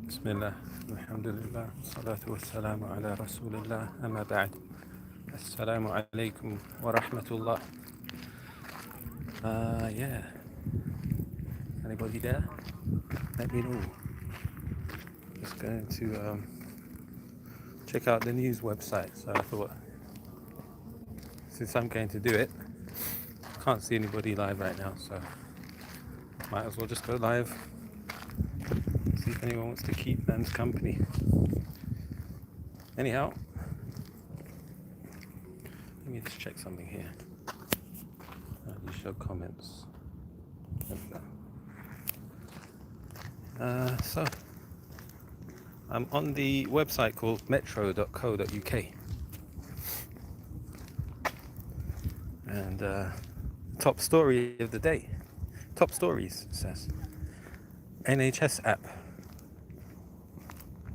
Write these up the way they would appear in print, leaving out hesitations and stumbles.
Bismillah, alhamdulillah, salatu wassalamu ala rasulillah, amma ba'd. Assalamu alaikum wa rahmatullah. Yeah, anybody there? Let me know. Just going to check out the news website. So I thought, since I'm going to do it, can't see anybody live right now, so might as well just go live, see if anyone wants to keep man's company. Anyhow, let me just check something here. You show comments. There we go. So, I'm on the website called metro.co.uk. And top story of the day. Top stories, it says. NHS app.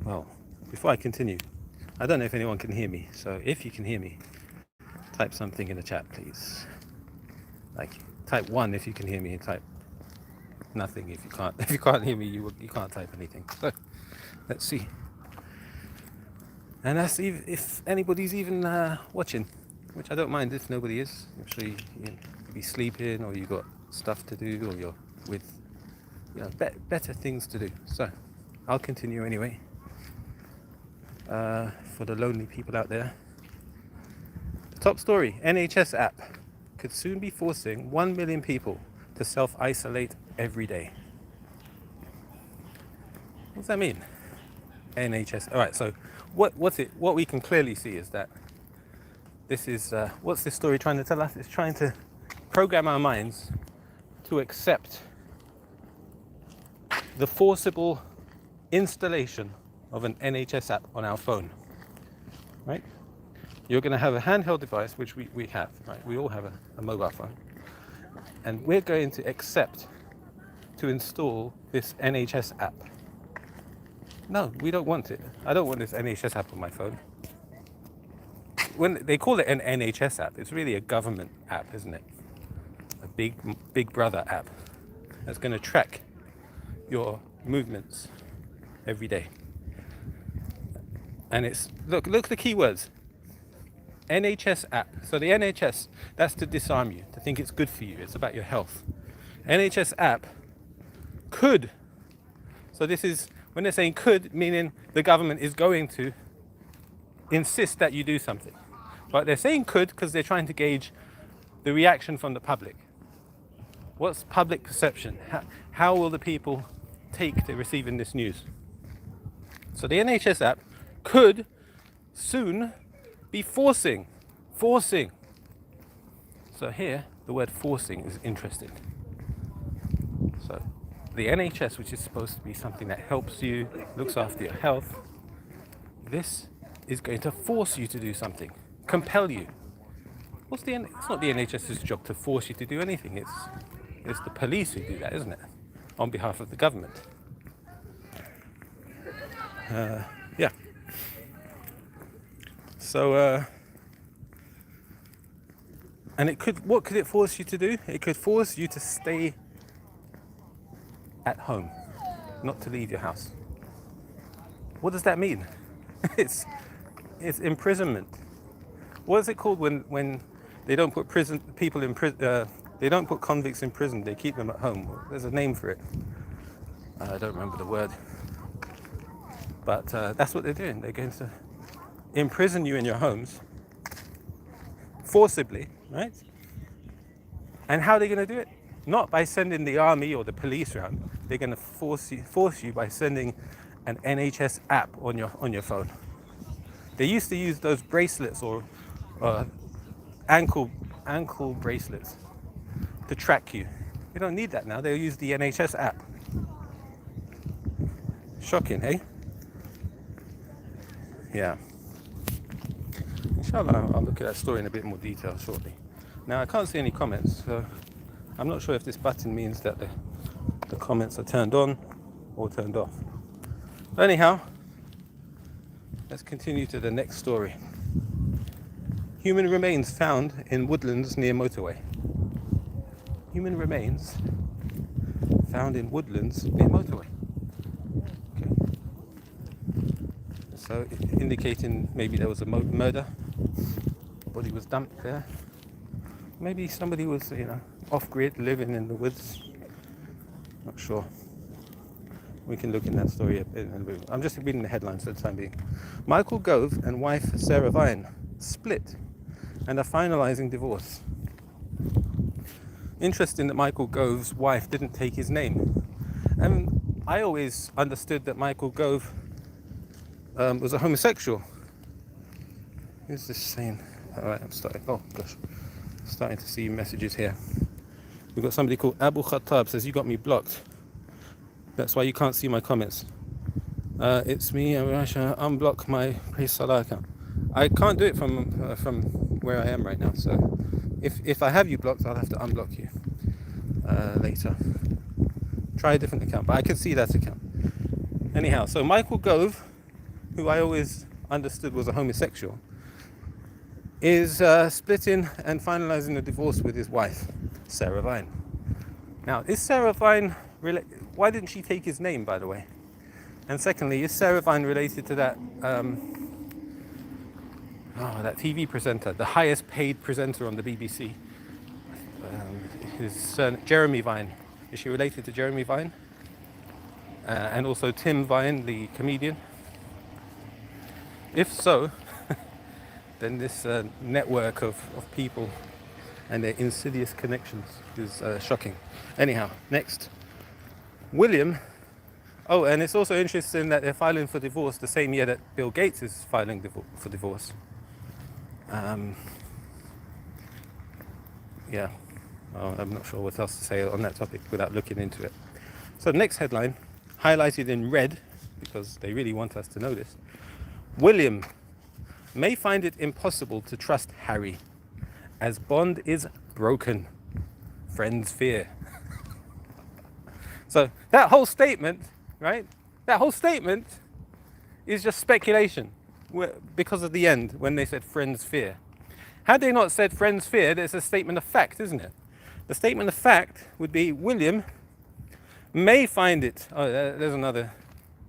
Well, before I continue, I don't know if anyone can hear me. So if you can hear me, type something in the chat, please. Like, type 1 if you can hear me, and type nothing if you can't. If you can't hear me, you can't type anything. So, let's see. And that's if anybody's even watching, which I don't mind if nobody is. I'm sure you be sleeping, or you got stuff to do, or you're with better things to do. So I'll continue anyway. For the lonely people out there, the top story: NHS app could soon be forcing 1 million people to self-isolate every day. What does that mean? NHS. All right. So what we can clearly see is that this is what's this story trying to tell us? It's trying to program our minds to accept the forcible installation of an NHS app on our phone, right? You're going to have a handheld device, which we have, right? We all have a mobile phone. And we're going to accept to install this NHS app. No, we don't want it. I don't want this NHS app on my phone. When they call it an NHS app, it's really a government app, isn't it? A big brother app that's going to track your movements every day. And it's look the keywords. NHS app. So the NHS, that's to disarm you, to think it's good for you. It's about your health. NHS app could. So this is when they're saying could, meaning the government is going to insist that you do something. But they're saying could because they're trying to gauge the reaction from the public. What's public perception? How will the people take to receiving this news? So the NHS app could soon be forcing. So here, the word forcing is interesting. So the NHS, which is supposed to be something that helps you, looks after your health, this is going to force you to do something, compel you. It's not the NHS's job to force you to do anything. It's the police who do that, isn't it? On behalf of the government. Yeah. So, and what could it force you to do? It could force you to stay at home, not to leave your house. What does that mean? It's imprisonment. What is it called when they don't put people in prison? They don't put convicts in prison. They keep them at home. There's a name for it. I don't remember the word. But that's what they're doing. They're going to imprison you in your homes forcibly, right? And how are they going to do it? Not by sending the army or the police around. They're going to force you by sending an NHS app on your phone. They used to use those bracelets or ankle bracelets to track you. They don't need that now. They'll use the NHS app. Shocking, hey? Yeah. Inshallah, I'll look at that story in a bit more detail shortly. Now, I can't see any comments, so I'm not sure if this button means that the comments are turned on or turned off. But anyhow, let's continue to the next story. Human remains found in woodlands near motorway. Human remains found in woodlands near motorway. Okay. So indicating maybe there was a murder. Body was dumped there. Maybe somebody was, off grid, living in the woods. Not sure. We can look in that story a bit. I'm just reading the headlines for the time being. Michael Gove and wife Sarah Vine split and are finalising divorce. Interesting that Michael Gove's wife didn't take his name. And I always understood that Michael Gove was a homosexual. Who's this saying? Alright, I'm starting. Oh gosh. Starting to see messages here. We've got somebody called Abu Khattab says, you got me blocked. That's why you can't see my comments. It's me, Rasha. Unblock my Praise Salah account. I can't do it from where I am right now. So if I have you blocked, I'll have to unblock you later. Try a different account, but I can see that account. Anyhow, so Michael Gove, who I always understood was a homosexual, is splitting and finalising a divorce with his wife, Sarah Vine. Now, is Sarah Vine why didn't she take his name, by the way? And secondly, is Sarah Vine related to that that TV presenter, the highest paid presenter on the BBC? His son, Jeremy Vine. Is she related to Jeremy Vine? And also Tim Vine, the comedian? If so, then this network of people and their insidious connections is shocking. Anyhow, next. William. Oh, and it's also interesting that they're filing for divorce the same year that Bill Gates is filing for divorce. Yeah, well, I'm not sure what else to say on that topic without looking into it. So the next headline, highlighted in red, because they really want us to know this. William may find it impossible to trust Harry as bond is broken. Friends fear. So that whole statement, right? That whole statement is just speculation because of the end when they said friends fear. Had they not said friends fear, it's a statement of fact, isn't it? The statement of fact would be William may find it. Oh, there's another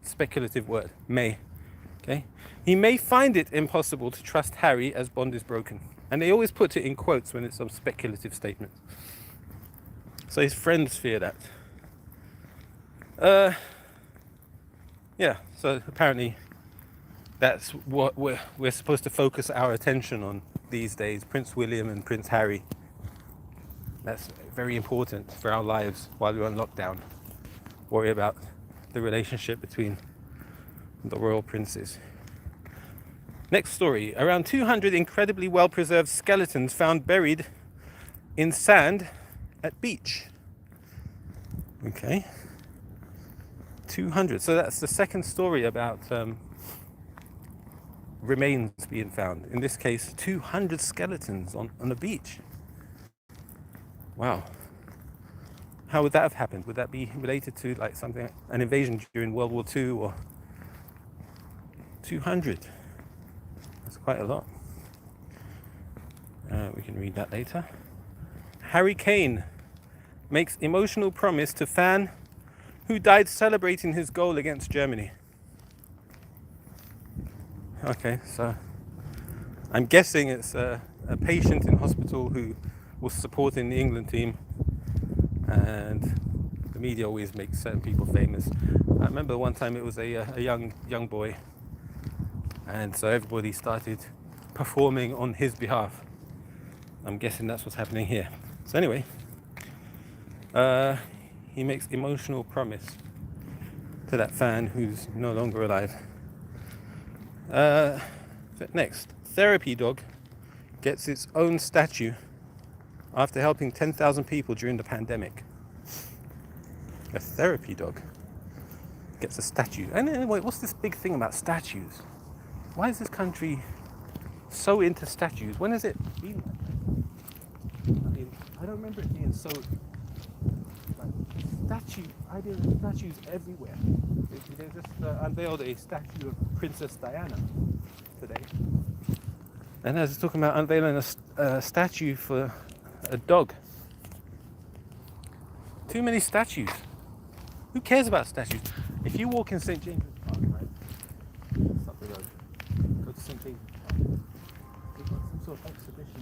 speculative word. May. Okay? He may find it impossible to trust Harry as bond is broken. And they always put it in quotes when it's some speculative statement. So his friends fear that. Yeah, so apparently that's what we're supposed to focus our attention on these days. Prince William and Prince Harry. That's very important for our lives while we're on lockdown. Worry about the relationship between the royal princes. Next story. Around 200 incredibly well-preserved skeletons found buried in sand at beach. Okay. 200. So that's the second story about remains being found. In this case, 200 skeletons on a beach. Wow. How would that have happened? Would that be related to like something, an invasion during World War II or 200? That's quite a lot. We can read that later. Harry Kane makes emotional promise to fan who died celebrating his goal against Germany. Okay, so I'm guessing it's a patient in hospital who was supporting the England team, and the media always makes certain people famous. I remember one time it was a young boy, and so everybody started performing on his behalf. I'm guessing that's what's happening here. So anyway, he makes emotional promise to that fan who's no longer alive. Next, therapy dog gets its own statue after helping 10,000 people during the pandemic. A therapy dog gets a statue. And anyway, what's this big thing about statues? Why is this country so into statues? When has it been like that? I mean, I don't remember it being so ideas of statues everywhere. They just unveiled a statue of Princess Diana today. And I was talking about unveiling a statue for a dog. Too many statues. Who cares about statues? If you walk in St. James's Park, right, the road. Go to St. David's Park. They've got some sort of exhibition,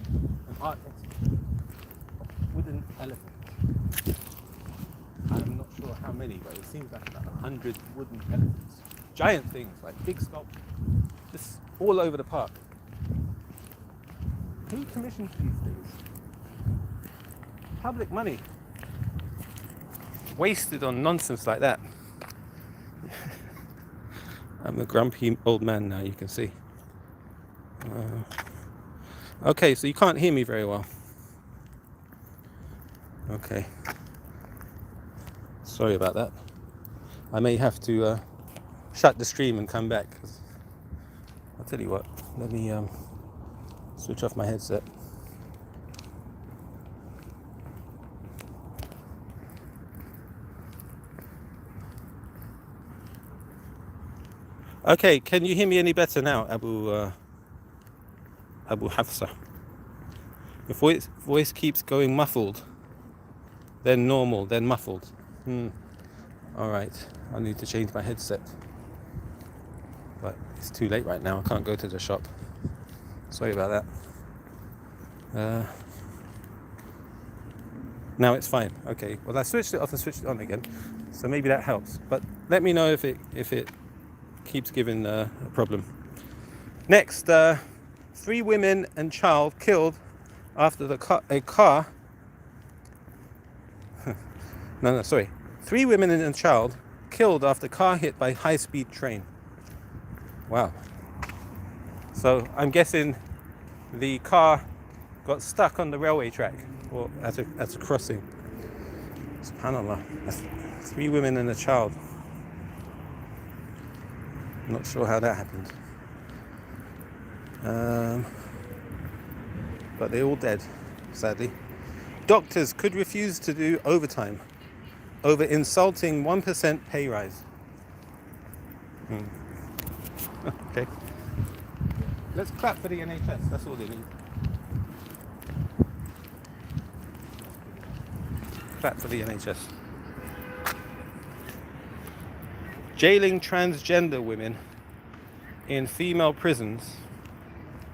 an art exhibition of wooden elephants. I'm not sure how many, but it seems like about 100 wooden elephants. Giant things, like big sculptures, just all over the park. Who commissions these things? Public money. Wasted on nonsense like that. I'm a grumpy old man now, you can see. Okay, so you can't hear me very well. Okay. Sorry about that. I may have to shut the stream and come back. I'll tell you what, let me switch off my headset. Okay, can you hear me any better now, Abu Hafsa? Your voice keeps going muffled, then normal, then muffled. Alright, I need to change my headset. But it's too late right now, I can't go to the shop. Sorry about that. Now it's fine. Okay, well I switched it off and switched it on again, so maybe that helps. But let me know if it keeps giving a problem. Next, 3 women and child killed after a car. Sorry. 3 women and a child killed after car hit by high-speed train. Wow. So I'm guessing the car got stuck on the railway track or at a crossing. SubhanAllah. That's 3 women and a child. Not sure how that happened. But they're all dead, sadly. Doctors could refuse to do overtime over insulting 1% pay rise. Okay. Let's clap for the NHS, that's all they need. Clap for the NHS. Jailing transgender women in female prisons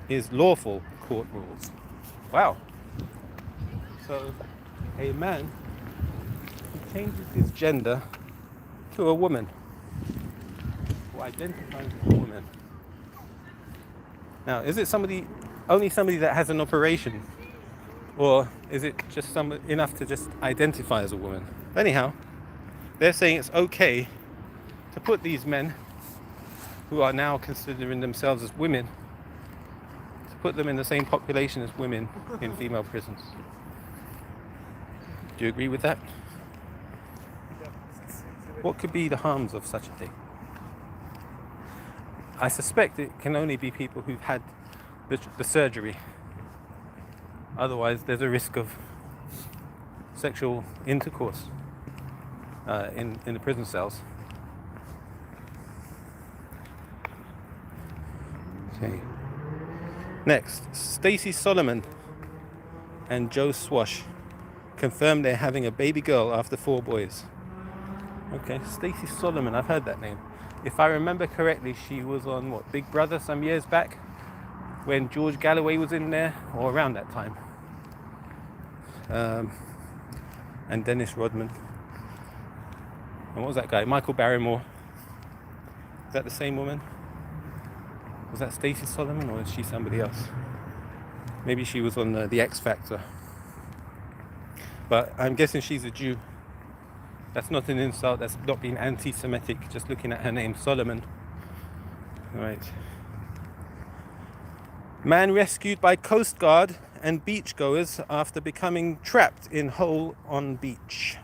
is lawful, court rules. Wow. So a man who changes his gender to a woman, who identifies as a woman. Now, is it only somebody that has an operation, or is it just enough to just identify as a woman? Anyhow, they're saying it's okay to put these men who are now considering themselves as women, to put them in the same population as women in female prisons. Do you agree with that? What could be the harms of such a thing? I suspect it can only be people who've had the surgery. Otherwise, there's a risk of sexual intercourse in the prison cells. Okay. Next, Stacey Solomon and Joe Swash confirmed they're having a baby girl after 4 boys. Okay, Stacey Solomon, I've heard that name. If I remember correctly, she was on Big Brother some years back when George Galloway was in there, or around that time. And Dennis Rodman. And what was that guy? Michael Barrymore. Is that the same woman? Was that Stacey Solomon, or is she somebody else? Maybe she was on the X Factor. But I'm guessing she's a Jew. That's not an insult, that's not being anti-Semitic, just looking at her name, Solomon. Right. Man rescued by Coast Guard and beachgoers after becoming trapped in hole on beach.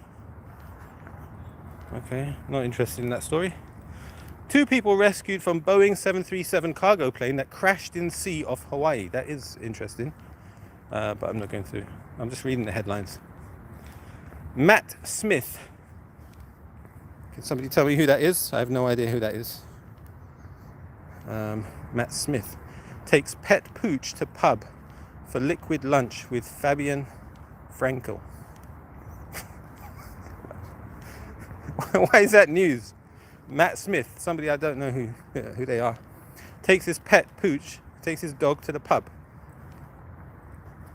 Okay, not interested in that story. 2 people rescued from Boeing 737 cargo plane that crashed in sea off Hawaii. That is interesting, but I'm not going to. I'm just reading the headlines. Matt Smith. Can somebody tell me who that is? I have no idea who that is. Matt Smith takes pet pooch to pub for liquid lunch with Fabian Frankel. Why is that news? Matt Smith, somebody I don't know who they are. takes his pet Pooch, takes his dog to the pub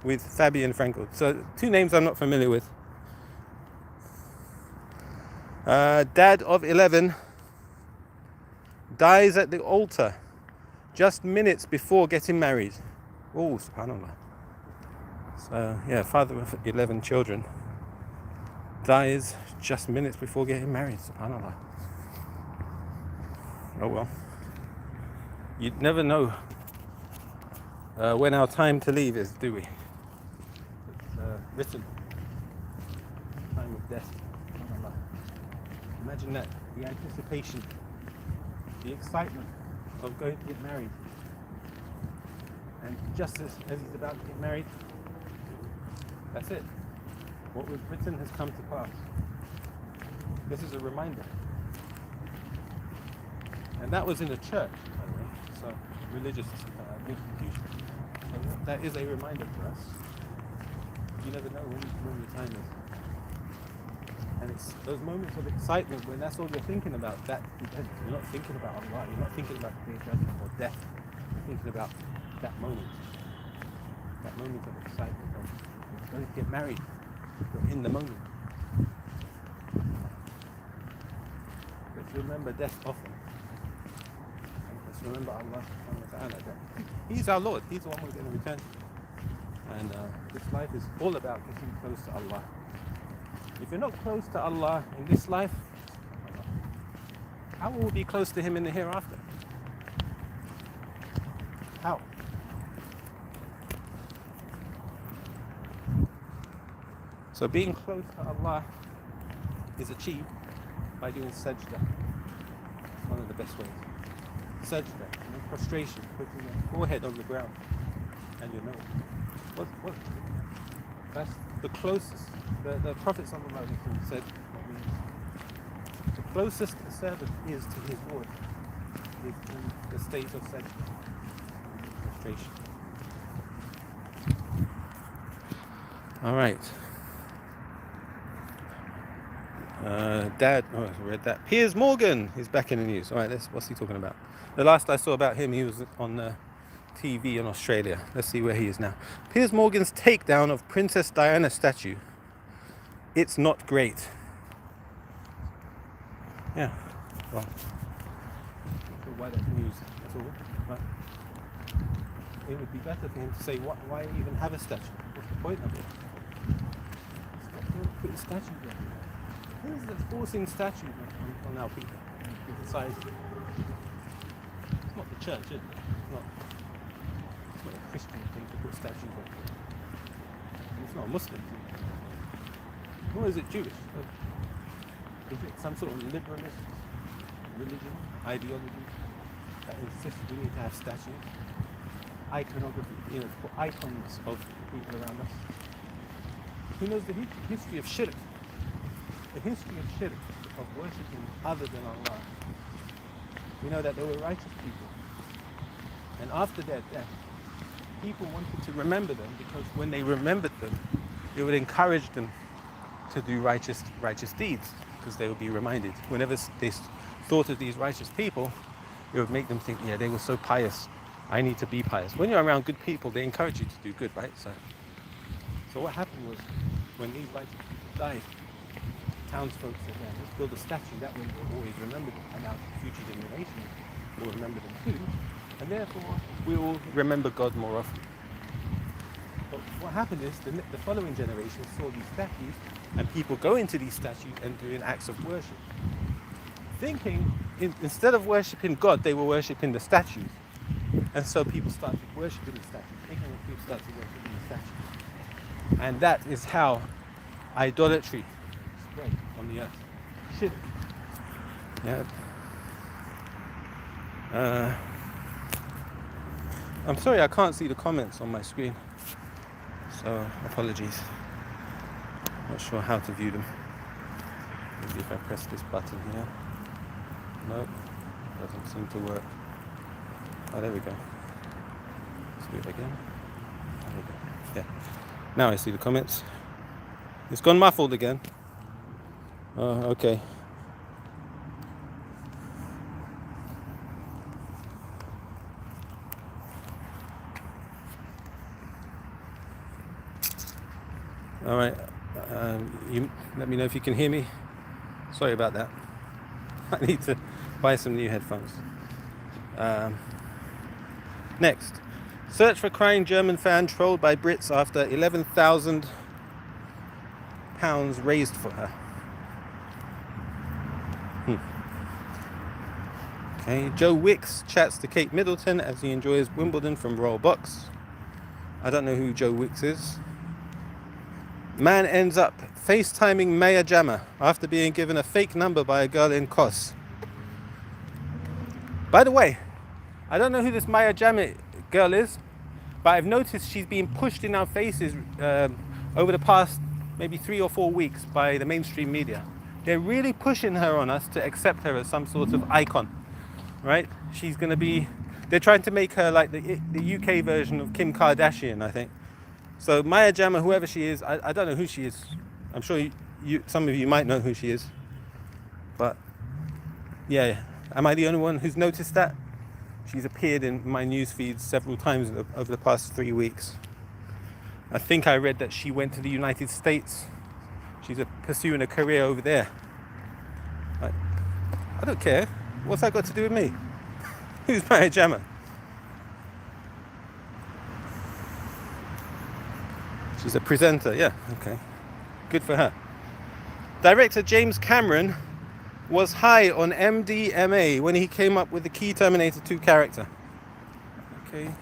with Fabian Frankel. So 2 names I'm not familiar with. Dad of 11 dies at the altar just minutes before getting married. Oh, subhanAllah. So yeah, father of 11 children dies just minutes before getting married. SubhanAllah. Oh well. You'd never know when our time to leave is, do we? It's written. Time of death. SubhanAllah. Imagine that. The anticipation. The excitement of going to get married. And just as he's about to get married, that's it. What was written has come to pass. This is a reminder. And that was in a church, by the way, so religious institution. So that is a reminder for us. You never know when your time is. And it's those moments of excitement when that's all you're thinking about, that event. You're not thinking about Allah, you're not thinking about the day of judgment or death. You're thinking about that moment. That moment of excitement of you're going to get married. You're in the moment. Let's remember death often. And let's remember Allah subhanahu wa ta'ala. He's our Lord. He's the one we're going to return to. And this life is all about getting close to Allah. If you're not close to Allah in this life, how will we be close to Him in the hereafter? How? So being close to Allah is achieved by doing sajda. It's one of the best ways. Sajda, prostration, putting your forehead on the ground and your nose. What? That's the closest. The Prophet ﷺ said, the closest a servant is to his Lord is in the state of sajda, prostration. All right. Dad, I read that. Piers Morgan is back in the news. All right, what's he talking about? The last I saw about him, he was on TV in Australia. Let's see where he is now. Piers Morgan's takedown of Princess Diana statue. It's not great. Yeah. Well, why that's news at all? Right? It would be better for him to say, why even have a statue? What's the point of it? Stop putting statues there. Who is that forcing statues on our people? With the size of it? It's not the church, is it? It's not a Christian thing to put statues on. And it's not a Muslim thing. Nor is it Jewish. Is it some sort of liberalist religion, ideology that insists we need to have statues? Iconography, for icons of people around us. Who knows the history of shirk? The history of shirk, of worshipping other than Allah. We know that there were righteous people. And after their death, people wanted to remember them because when they remembered them, it would encourage them to do righteous deeds because they would be reminded. Whenever they thought of these righteous people, it would make them think, yeah, they were so pious. I need to be pious. When you're around good people, they encourage you to do good, right? So what happened was when these righteous people died, townsfolk said, yeah, let's build a statue, that way we'll always remember them, and our future generations will remember them too, and therefore we will remember God more often. But what happened is the following generation saw these statues, and people go into these statues and doing acts of worship, thinking instead of worshipping God, they were worshipping the statues, and so people started worshipping the statues, ignorant people started worshipping the statues, and that is how idolatry on the earth. Shirk. Yeah. I'm sorry I can't see the comments on my screen, so apologies. Not sure how to view them. Maybe if I press this button here. Nope, doesn't seem to work. Oh, there we go. Let's do it again. There we go. Yeah. Now I see the comments. It's gone muffled again. Oh, okay. All right. You let me know if you can hear me. Sorry about that. I need to buy some new headphones. Um, Next. Search for crying German fan trolled by Brits after £11,000 raised for her. Okay. Joe Wicks chats to Kate Middleton as he enjoys Wimbledon from Royal Box. I don't know who Joe Wicks is. Man ends up FaceTiming Maya Jama after being given a fake number by a girl in Kos. By the way, I don't know who this Maya Jama girl is, but I've noticed she's been pushed in our faces over the past maybe 3 or 4 weeks by the mainstream media. They're really pushing her on us to accept her as some sort of icon, right? She's going to be, they're trying to make her like the UK version of Kim Kardashian, I think. So Maya Jama, whoever she is, I don't know who she is. I'm sure some of you might know who she is. But yeah, am I the only one who's noticed that? She's appeared in my news feeds several times over the past 3 weeks. I think I read that she went to the United States. She's pursuing a career over there. I don't care. What's that got to do with me? Who's Maya Jama? She's a presenter, yeah, okay. Good for her. Director James Cameron was high on MDMA when he came up with the key Terminator 2 character. Okay.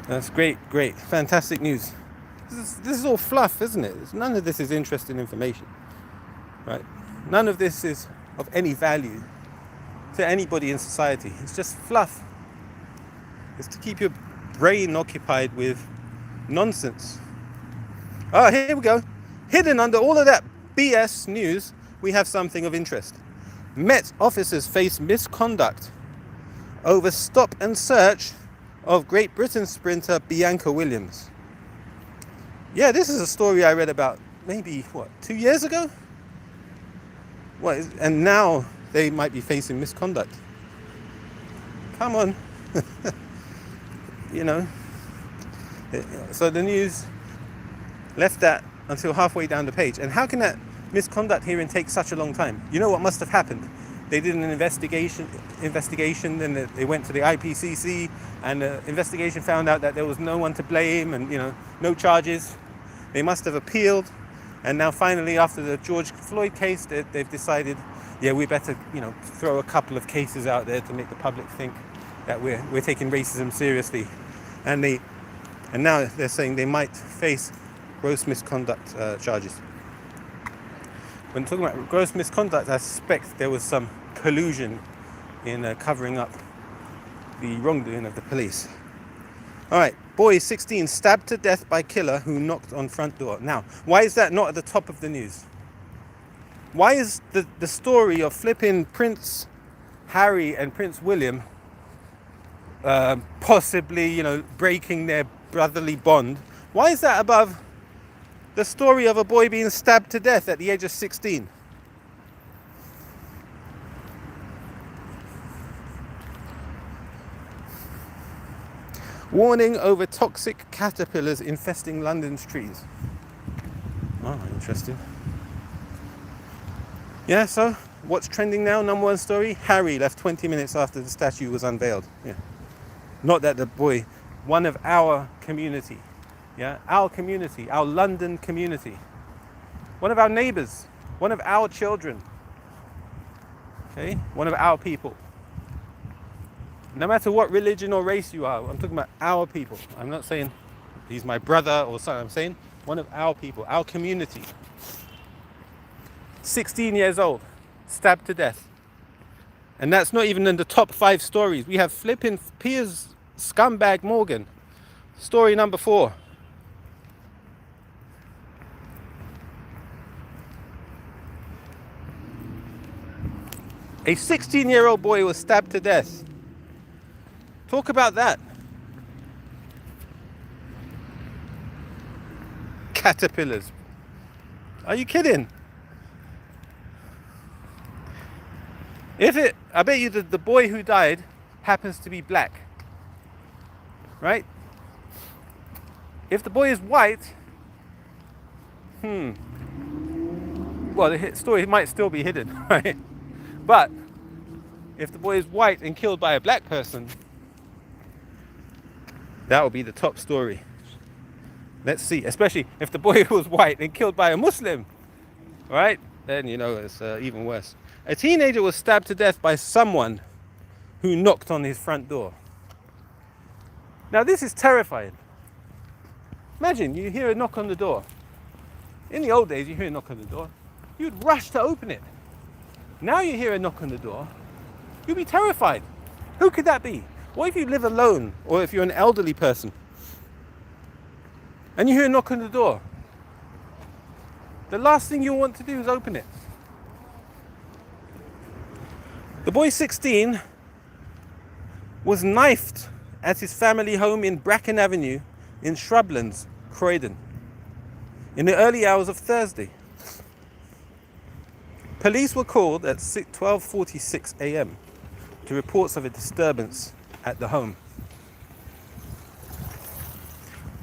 That's great, fantastic news. This is all fluff, isn't it? None of this is interesting information, right? None of this is of any value to anybody in society. It's just fluff. It's to keep your brain occupied with nonsense. Oh, here we go. Hidden under all of that BS news, we have something of interest. Met officers face misconduct over stop and search of Great Britain sprinter Bianca Williams. Yeah, this is a story I read about maybe, 2 years ago? And now they might be facing misconduct. Come on. So the news left that until halfway down the page. And how can that misconduct hearing take such a long time? You know what must have happened? They did an investigation, then they went to the IPCC, and the investigation found out that there was no one to blame and, no charges. They must have appealed, and now finally, after the George Floyd case, they've decided, we better, throw a couple of cases out there to make the public think that we're taking racism seriously. And now they're saying they might face gross misconduct charges. When talking about gross misconduct, I suspect there was some collusion in covering up the wrongdoing of the police. All right, boy 16 stabbed to death by killer who knocked on front door. Now, why is that not at the top of the news? Why is the story of flipping Prince Harry and Prince William possibly, breaking their brotherly bond, why is that above the story of a boy being stabbed to death at the age of 16? Warning over toxic caterpillars infesting London's trees. Oh, interesting. Yeah, so what's trending now? Number one story, Harry left 20 minutes after the statue was unveiled. Yeah. Not that the boy, one of our community. Yeah, our community, our London community. One of our neighbors, one of our children. Okay, one of our people. No matter what religion or race you are, I'm talking about our people. I'm not saying he's my brother or something. I'm saying one of our people, our community. 16 years old, stabbed to death. And that's not even in the top 5 stories. We have flipping Piers Scumbag Morgan. Story number 4. A 16-year-old boy was stabbed to death. Talk about that. Caterpillars. Are you kidding? I bet you that the boy who died happens to be black. Right? If the boy is white, well, the story might still be hidden, right? But if the boy is white and killed by a black person, that will be the top story. Let's see, especially if the boy was white and killed by a Muslim, right? Then, you know, it's even worse. A teenager was stabbed to death by someone who knocked on his front door. Now, this is terrifying. Imagine you hear a knock on the door. In the old days, you hear a knock on the door, you'd rush to open it. Now you hear a knock on the door, you'd be terrified. Who could that be? What if you live alone, or if you're an elderly person, and you hear a knock on the door? The last thing you want to do is open it. The boy, 16, was knifed at his family home in Bracken Avenue in Shrublands, Croydon, in the early hours of Thursday. Police were called at 12:46 a.m. to reports of a disturbance at the home.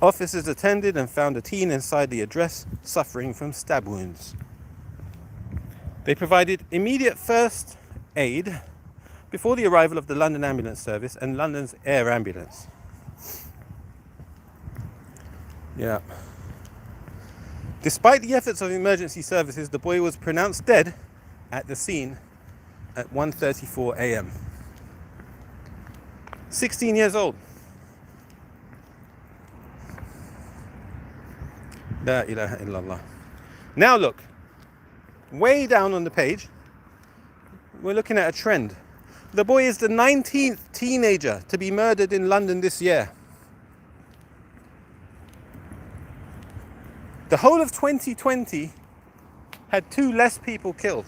Officers attended and found a teen inside the address suffering from stab wounds. They provided immediate first aid before the arrival of the London Ambulance Service and London's Air Ambulance. Yeah. Despite the efforts of emergency services, the boy was pronounced dead at the scene at 1:34 a.m. 16 years old. La ilaha illallah. Now look, way down on the page, we're looking at a trend. The boy is the 19th teenager to be murdered in London this year. The whole of 2020 had 2 less people killed.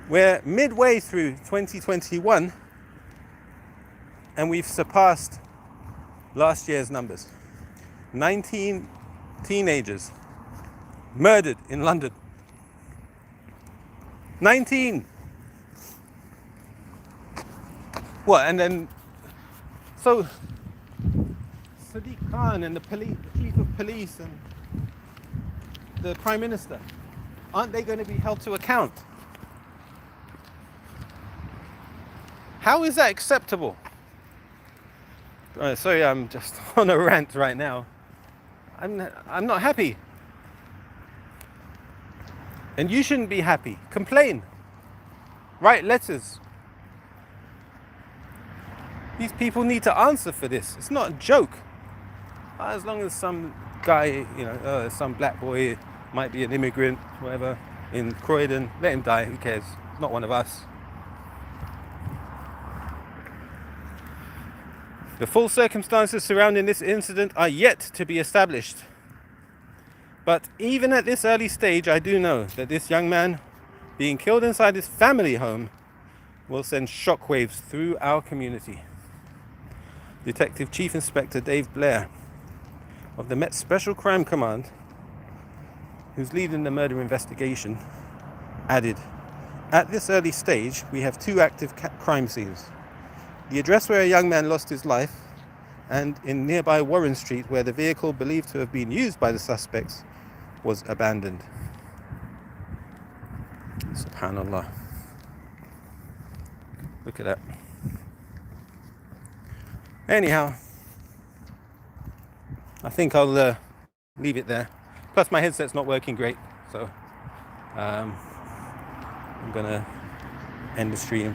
We're midway through 2021 and we've surpassed last year's numbers. 19 teenagers murdered in London. 19! What, and then, so Sadiq Khan and the chief of police and the Prime Minister, aren't they going to be held to account? How is that acceptable? Sorry, I'm just on a rant right now. I'm not happy. And you shouldn't be happy. Complain. Write letters. These people need to answer for this. It's not a joke. As long as some guy, some black boy, might be an immigrant, whatever, in Croydon, let him die. Who cares? It's not one of us. The full circumstances surrounding this incident are yet to be established. But even at this early stage, I do know that this young man being killed inside his family home will send shockwaves through our community. Detective Chief Inspector Dave Blair of the Met Special Crime Command, who's leading the murder investigation, added, "At this early stage, we have 2 active crime scenes. The address where a young man lost his life, and in nearby Warren Street, where the vehicle believed to have been used by the suspects was abandoned." Subhanallah. Look at that. Anyhow, I think I'll leave it there. Plus my headset's not working great, so I'm gonna end the stream.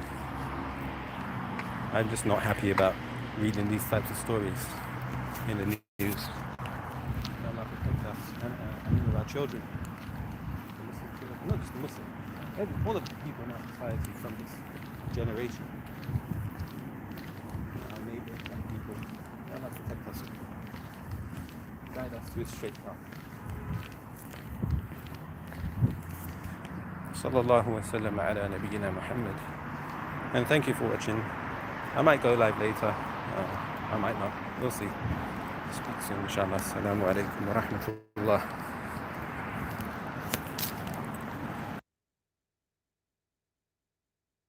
I'm just not happy about reading these types of stories in the news. Allah protect us and our children. The Muslim children, not just the Muslim, all of the people in our society from this generation. Our neighbors and people. Allah protect us. Guide us to a straight path. Sallallahu wa sallam ala nabiyyina Muhammad. And thank you for watching. I might go live later. I might not. We'll see. Speak soon, inshallah. Assalamu alaikum wa rahmatullah.